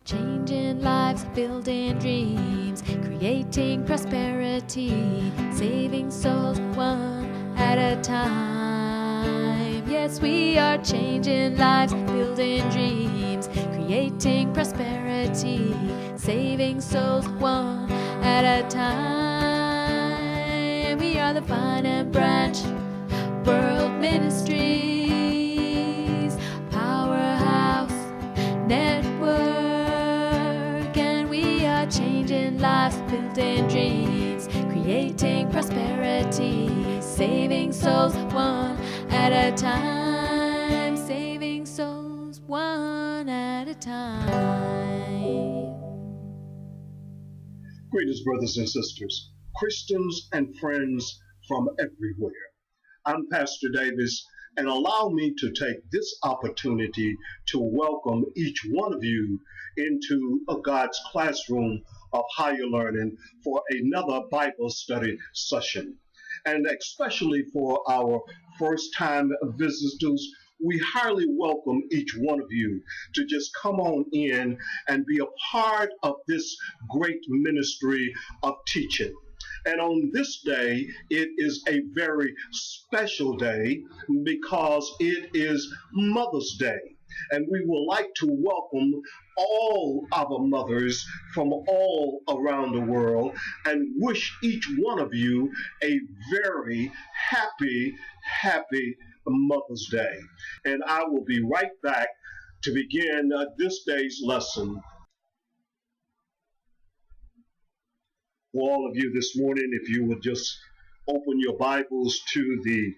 Changing lives, building dreams, creating prosperity, saving souls one at a time. Yes, we are changing lives, building dreams, creating prosperity, saving souls one at a time. We are the Vine and Branch World Ministries, Powerhouse Network. Changing lives, building dreams, creating prosperity, saving souls one at a time, saving souls one at a time. Greetings, brothers and sisters, Christians and friends from everywhere. I'm Pastor Davis, and allow me to take this opportunity to welcome each one of you into God's classroom of higher learning for another Bible study session. And especially for our first-time visitors, we highly welcome each one of you to just come on in and be a part of this great ministry of teaching. And on this day, it is a very special day because it is Mother's Day. And we would like to welcome all our mothers from all around the world and wish each one of you a very happy Mother's Day. And I will be right back to begin this day's lesson. For all of you this morning, if you would just open your Bibles to the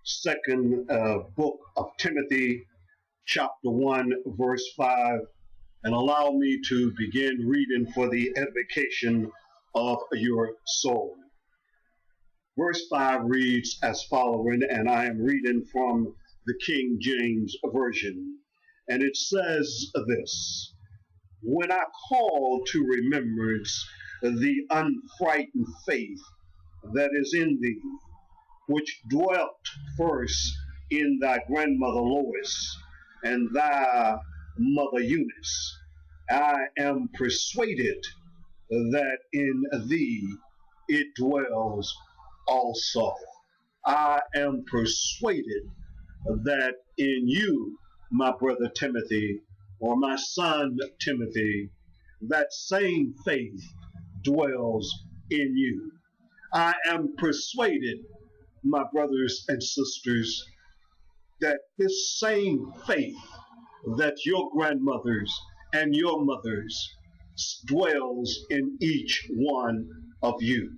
second book of Timothy, chapter 1, verse 5, and allow me to begin reading for the edification of your soul. Verse 5 reads as following, and I am reading from the King James Version, and it says this: "When I call to remembrance the unfrightened faith that is in thee, which dwelt first in thy grandmother Lois and thy mother Eunice, I am persuaded that in thee it dwells also." I am persuaded that in you, my brother Timothy, or my son Timothy, that same faith dwells in you. I am persuaded, my brothers and sisters, that this same faith that your grandmothers and your mothers dwells in each one of you.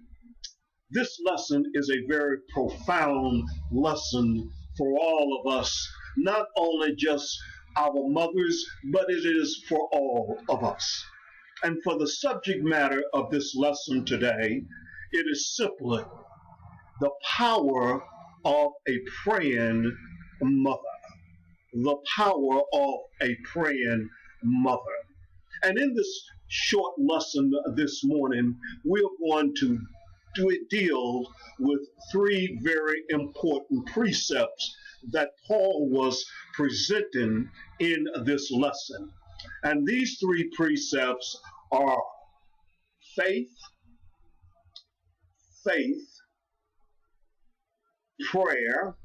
This lesson is a very profound lesson for all of us, not only just our mothers, but it is for all of us. And for the subject matter of this lesson today, it is simply the power of a praying mother. The power of a praying mother. And in this short lesson this morning, we're going to deal with three very important precepts that Paul was presenting in this lesson. And these three precepts are faith, prayer,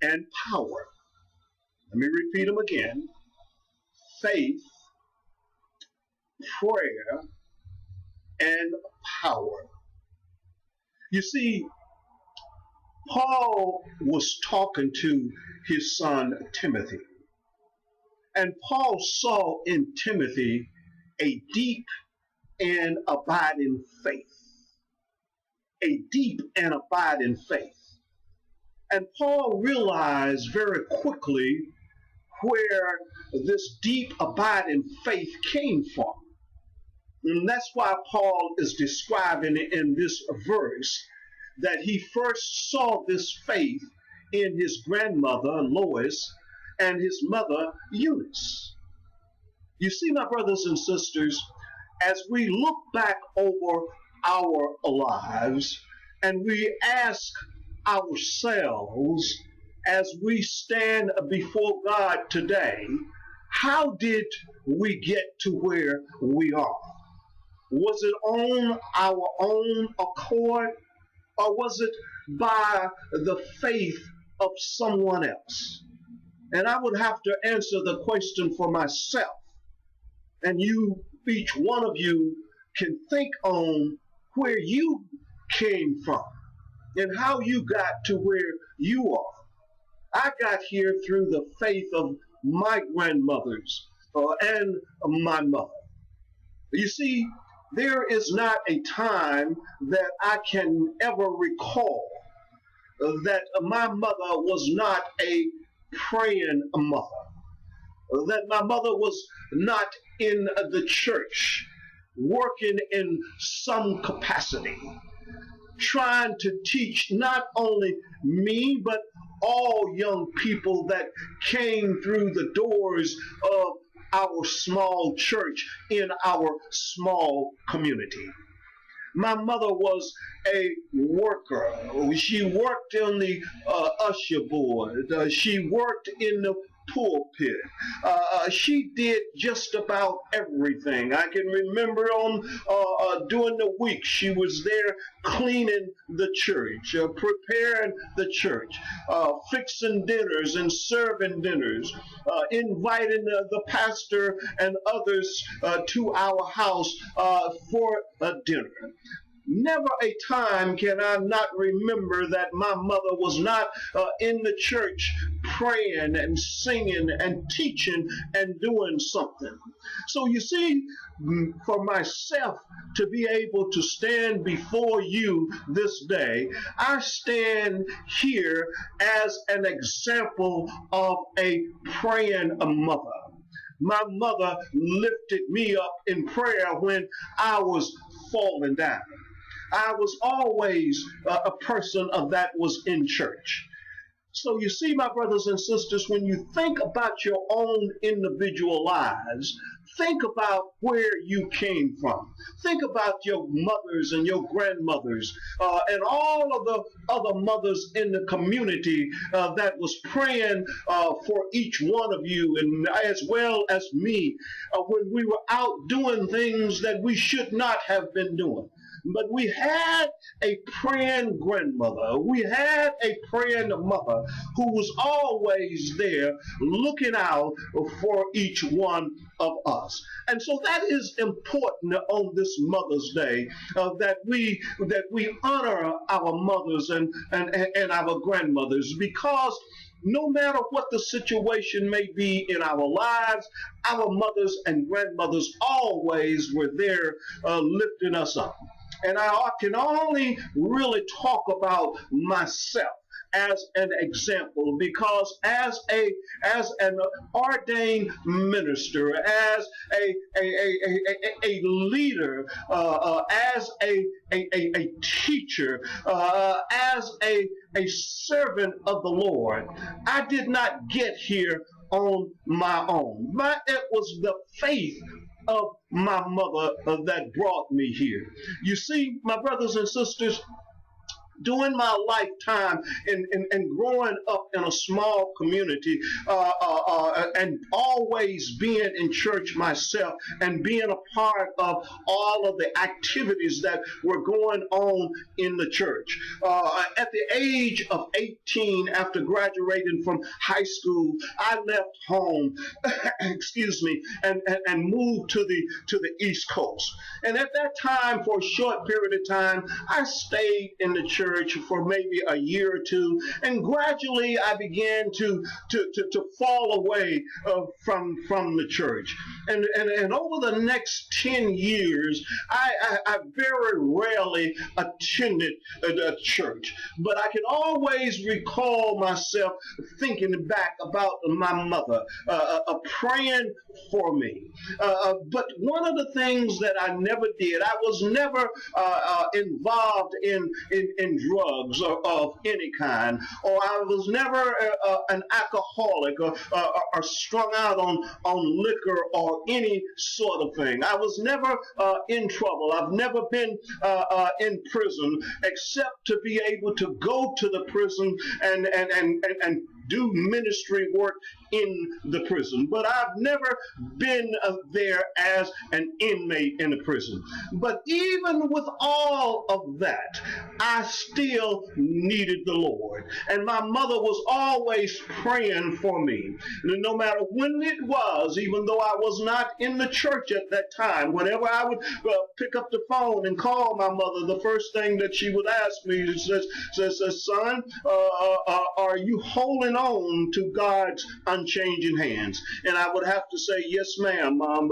and power. Let me repeat them again. Faith, prayer, and power. You see, Paul was talking to his son Timothy. And Paul saw in Timothy a deep and abiding faith. A deep and abiding faith. And Paul realized very quickly where this deep abiding faith came from. And that's why Paul is describing in this verse that he first saw this faith in his grandmother Lois and his mother Eunice. You see, my brothers and sisters, as we look back over our lives and we ask ourselves as we stand before God today, How did we get to where we are? Was it on our own accord, or was it by the faith of someone else? And I would have to answer the question for myself. And you, each one of you, can think on where you came from and how you got to where you are. I got here through the faith of my grandmothers and my mother. You see, there is not a time that I can ever recall that my mother was not a praying mother, that my mother was not in the church, working in some capacity, trying to teach not only me, but all young people that came through the doors of our small church in our small community. My mother was a worker. She worked on the usher board. She worked in the pulpit. She did just about everything. I can remember on during the week she was there cleaning the church, preparing the church, fixing dinners and serving dinners, inviting the pastor and others to our house for a dinner. Never a time can I not remember that my mother was not in the church praying and singing and teaching and doing something. So you see, for myself to be able to stand before you this day, I stand here as an example of a praying mother. My mother lifted me up in prayer when I was falling down. I was always a person that was in church. So you see, my brothers and sisters, when you think about your own individual lives, think about where you came from. Think about your mothers and your grandmothers and all of the other mothers in the community that was praying for each one of you, and as well as me, when we were out doing things that we should not have been doing. But we had a praying grandmother. We had a praying mother who was always there looking out for each one of us. And so that is important on this Mother's Day, that we honor our mothers and our grandmothers, because no matter what the situation may be in our lives, our mothers and grandmothers always were there lifting us up. And I can only really talk about myself as an example, because as an ordained minister, as a leader, as a teacher, as a servant of the Lord, I did not get here on my own. But it was the faith of my mother that brought me here. You see, my brothers and sisters, during my lifetime and growing up in a small community and always being in church myself and being a part of all of the activities that were going on in the church. At the age of 18, after graduating from high school, I left home, excuse me, and moved to the East Coast. And at that time, for a short period of time, I stayed in the church for maybe a year or two, and gradually I began to fall away from the church. And over the next 10 years, I very rarely attended a church, but I can always recall myself thinking back about my mother praying for me. But one of the things that I never did, I was never involved in drugs of any kind, or I was never an alcoholic or strung out on liquor or any sort of thing. I was never in trouble. I've never been in prison, except to be able to go to the prison and do ministry work in the prison, but I've never been there as an inmate in a prison. But even with all of that, I still needed the Lord. And my mother was always praying for me. And no matter when it was, even though I was not in the church at that time, whenever I would pick up the phone and call my mother, the first thing that she would ask me says, son, are you holding on to God's unchanging hands? And I would have to say, yes, ma'am, Mom,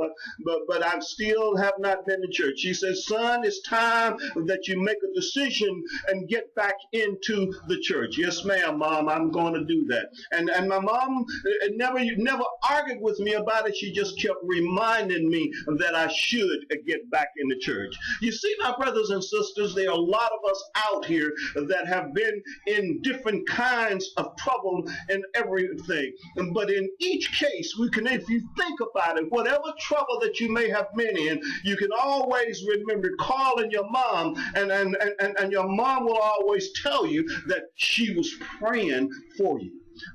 but I still have not been to church. She says, son, it's time that you make a decision and get back into the church. Yes, ma'am, Mom, I'm going to do that. And my mom never argued with me about it. She just kept reminding me that I should get back into church. You see, my brothers and sisters, there are a lot of us out here that have been in different kinds of trouble and everything. But in each case, we can, if you think about it, whatever trouble that you may have been in, you can always remember calling your mom, and your mom will always tell you that she was praying for you.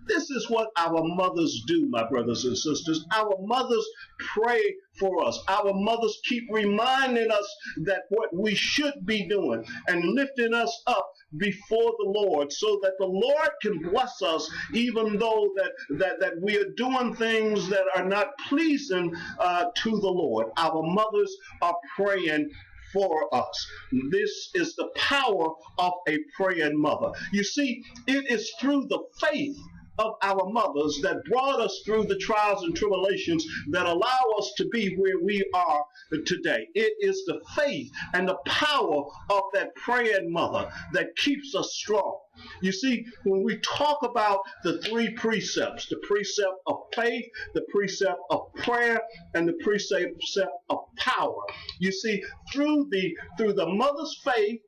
This is what our mothers do, my brothers and sisters. Our mothers pray for us. Our mothers keep reminding us that what we should be doing and lifting us up before the Lord, so that the Lord can bless us, even though that we are doing things that are not pleasing to the Lord. Our mothers are praying for us. This is the power of a praying mother. You see, it is through the faith of our mothers that brought us through the trials and tribulations that allow us to be where we are today. It is the faith and the power of that praying mother that keeps us strong. You see, when we talk about the three precepts, the precept of faith, the precept of prayer, and the precept of power, you see, through the mother's faith,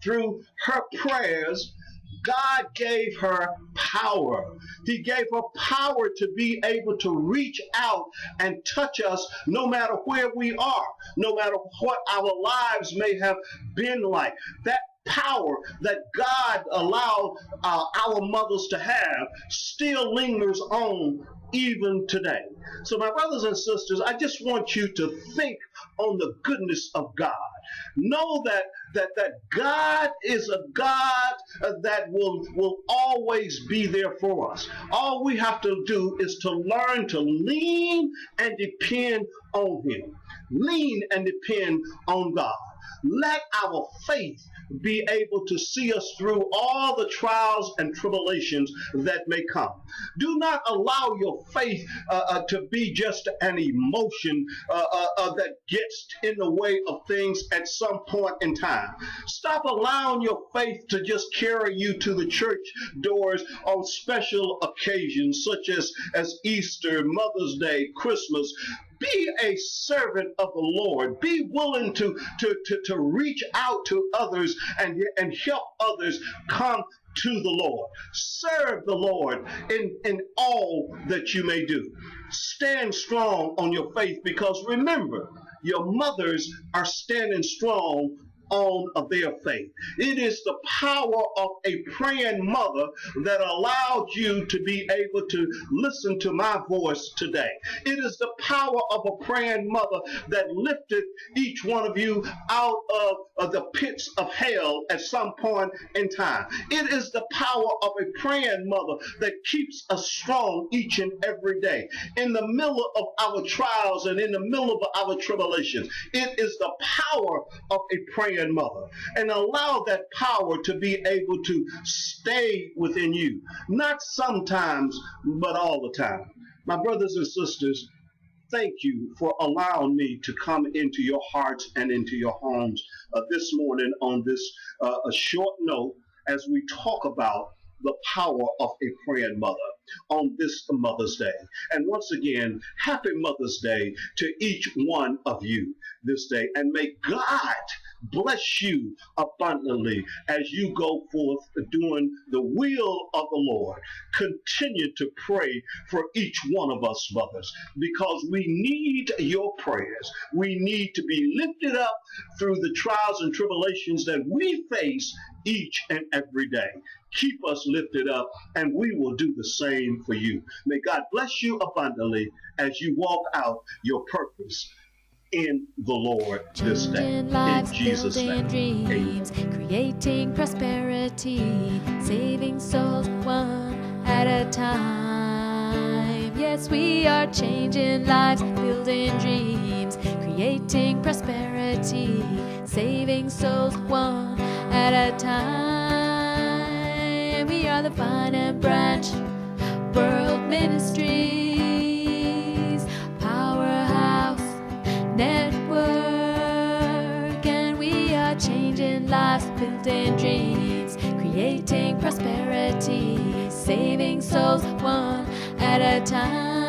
through her prayers, God gave her power. He gave her power to be able to reach out and touch us no matter where we are, no matter what our lives may have been like. That power that God allowed our mothers to have still lingers on even today. So my brothers and sisters, I just want you to think on the goodness of God. Know that God is a God that will always be there for us. All we have to do is to learn to lean and depend on Him. Lean and depend on God. Let our faith be able to see us through all the trials and tribulations that may come. Do not allow your faith to be just an emotion that gets in the way of things at some point in time. Stop allowing your faith to just carry you to the church doors on special occasions such as Easter, Mother's Day, Christmas. Be a servant of the Lord. Be willing to reach out to others and help others come to the Lord. Serve the Lord in all that you may do. Stand strong on your faith, because remember, your mothers are standing strong on their faith. It is the power of a praying mother that allowed you to be able to listen to my voice today. It is the power of a praying mother that lifted each one of you out of the pits of hell at some point in time. It is the power of a praying mother that keeps us strong each and every day. In the middle of our trials and in the middle of our tribulations, it is the power of a praying mother. And allow that power to be able to stay within you. Not sometimes, but all the time. My brothers and sisters, thank you for allowing me to come into your hearts and into your homes this morning on this a short note as we talk about the power of a praying mother on this Mother's Day. And once again, happy Mother's Day to each one of you this day. And may God bless you abundantly as you go forth doing the will of the Lord. Continue to pray for each one of us, brothers, because we need your prayers. We need to be lifted up through the trials and tribulations that we face each and every day. Keep us lifted up, and we will do the same for you. May God bless you abundantly as you walk out your purpose in the Lord this day. Changing In lives, Jesus' building name. dreams, creating prosperity, saving souls one at a time. Yes, we are changing lives, building dreams, creating prosperity, saving souls one at a time. We are the Vine and Branch World Ministries, Powerhouse Network, and we are changing lives, building dreams, creating prosperity, saving souls one at a time.